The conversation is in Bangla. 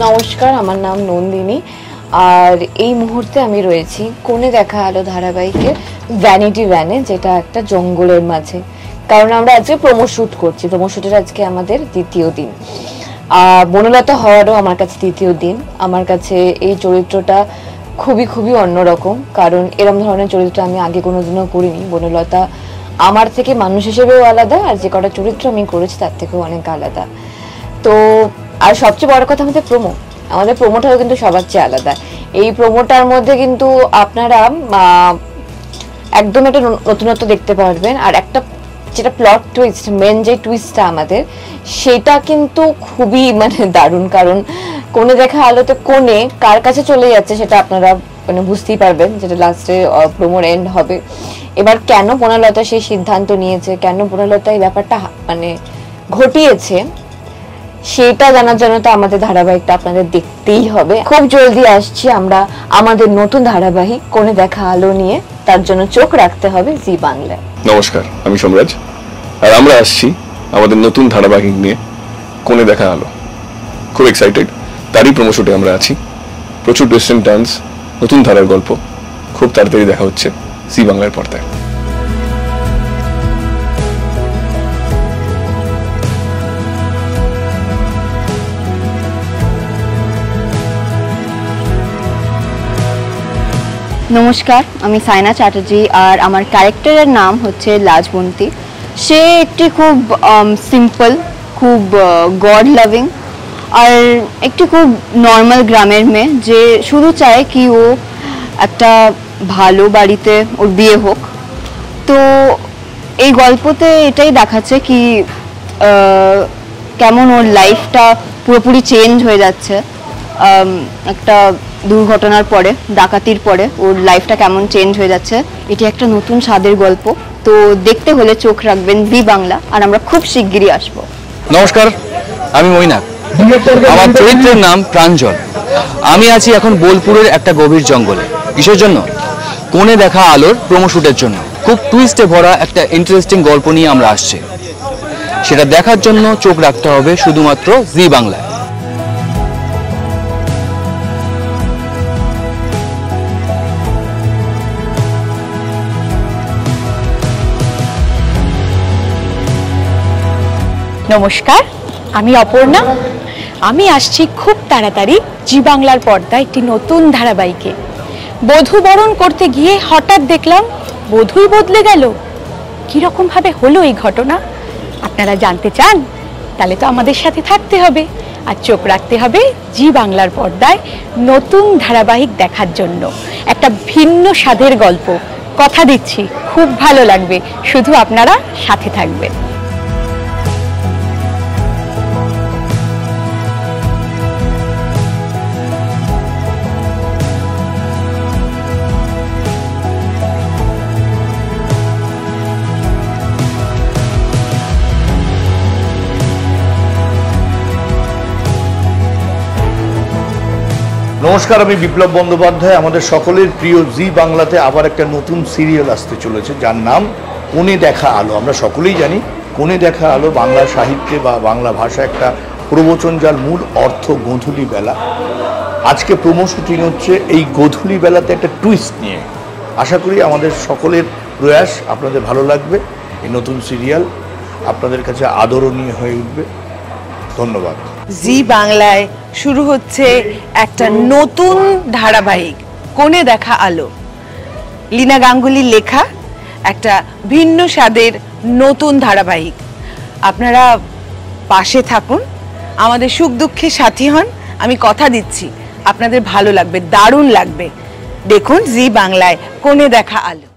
নমস্কার, আমার নাম নন্দিনী। আর এই মুহূর্তে আমি রয়েছি কোণে দেখা আলো ধারাবাহিকের ভ্যানিটি ভ্যানে, যেটা একটা জঙ্গলের মাঝে। কারণ আমরা আজকে প্রোমো শুট করছি, প্রোমো শুটের আজকে আমাদের দ্বিতীয় দিন। বনলতা হওয়ারও আমার কাছে দ্বিতীয় দিন। আমার কাছে এই চরিত্রটা খুবই অন্যরকম, কারণ এরকম ধরনের চরিত্র আমি আগে কোনোদিনও করিনি। বনলতা আমার থেকে মানুষ হিসেবেও আলাদা, আর যে কটা চরিত্র আমি করেছি তার থেকেও অনেক আলাদা। তো আর সবচেয়ে বড় কথা আমাদের প্রোমোটাও কিন্তু সবার চেয়ে আলাদা। এই প্রোমোটার মধ্যে কিন্তু আপনারা একদম একটা নতুনত্ব দেখতে পারবেন। আর একটা যেটা প্লট টুইস্ট, মেন যে টুইস্টটা আমাদের, সেটা কিন্তু খুবই দারুণ। কারণ কোণে দেখা আলোতে কোণে কার কাছে চলে যাচ্ছে সেটা আপনারা বুঝতেই পারবেন, যেটা লাস্টে প্রোমোর এন্ড হবে। এবার কেন বনলতা সেই সিদ্ধান্ত নিয়েছে, কেন বনলতা এই ব্যাপারটা ঘটিয়েছে, সেটা জানার জন্য তো আমাদের ধারাবাহিকটা আপনাদের দেখতেই হবে। খুব জলদি আসছি আমরা আমাদের নতুন ধারাবাহিক কোণে দেখা আলো নিয়ে, তার জন্য চোখ রাখতে হবে জি বাংলায়। নমস্কার, আমি সোমরাজ, আর আমরা আসছি আমাদের নতুন ধারাবাহিক নিয়ে কোণে দেখা আলো। খুব এক্সাইটেড, তারই প্রোমো শুটে আমরা আছি। প্রচুর টুইস্ট এন্ড টার্নস, নতুন ধারার গল্প খুব তাড়াতাড়ি দেখা হচ্ছে জি বাংলার পর্দায়। নমস্কার, আমি সাইনা চ্যাটার্জি, আর আমার ক্যারেক্টারের নাম হচ্ছে লাজবন্তী। সে একটি খুব সিম্পল, খুব গড লাভিং আর একটি খুব নর্মাল গ্রামের মেয়ে, যে শুধু চায় কি ও একটা ভালো বাড়িতে ওর বিয়ে হোক। তো এই গল্পতে এটাই দেখাচ্ছে কি কেমন ওর লাইফটা পুরোপুরি চেঞ্জ হয়ে যাচ্ছে একটা দুর্ঘটনার পরে, ডাকাতির পরে ওর লাইফটা কেমন চেঞ্জ হয়ে যাচ্ছে। এটি একটা নতুন স্বাদের গল্প, তো দেখতে হলে চোখ রাখবেন জি বাংলা, আর আমরা খুব শিগগিরই আসবো। নমস্কার, আমি মৈনাক, আমার চরিত্রের নাম প্রাঞ্জল। আমি আছি এখন বোলপুরের একটা গভীর জঙ্গলে। কিসের জন্য? কোণে দেখা আলোর প্রোমো শুটের জন্য। খুব টুইস্টে ভরা একটা ইন্টারেস্টিং গল্প নিয়ে আমরা আসছি। সেটা দেখার জন্য চোখ রাখতে হবে শুধুমাত্র জি বাংলায়। নমস্কার, আমি অপর্ণা। আমি আসছি খুব তাড়াতাড়ি জি বাংলার পর্দায় একটি নতুন ধারাবাহিকে। বধূ বরণ করতে গিয়ে হঠাৎ দেখলাম বধূই বদলে গেল। কিরকম ভাবে হলো এই ঘটনা আপনারা জানতে চান? তাহলে তো আমাদের সাথে থাকতে হবে আর চোখ রাখতে হবে জি বাংলার পর্দায় নতুন ধারাবাহিক দেখার জন্য। একটা ভিন্ন স্বাদের গল্প, কথা দিচ্ছি খুব ভালো লাগবে, শুধু আপনারা সাথে থাকবেন। নমস্কার, আমি বিপ্লব বন্দ্যোপাধ্যায়। আমাদের সকলের প্রিয় জি বাংলাতে আবার একটা নতুন সিরিয়াল আসতে চলেছে, যার নাম কোণে দেখা আলো। আমরা সকলেই জানি কোণে দেখা আলো বাংলা সাহিত্যে বা বাংলা ভাষা একটা প্রবচন, যার মূল অর্থ গোধূলি বেলা। আজকে প্রোমো শুটিং হচ্ছে এই গোধূলি বেলাতে একটা টুইস্ট নিয়ে। আশা করি আমাদের সকলের প্রয়াস আপনাদের ভালো লাগবে। এই নতুন সিরিয়াল আপনাদের কাছে আদরণীয় হয়ে উঠবে। ধন্যবাদ। জি বাংলায় শুরু হচ্ছে একটা নতুন ধারাবাহিক কোণে দেখা আলো। লীনা গাঙ্গুলির লেখা একটা ভিন্ন স্বাদের নতুন ধারাবাহিক। আপনারা পাশে থাকুন, আমাদের সুখ দুঃখে সাথী হন। আমি কথা দিচ্ছি আপনাদের ভালো লাগবে, দারুণ লাগবে। দেখুন জি বাংলায় কোণে দেখা আলো।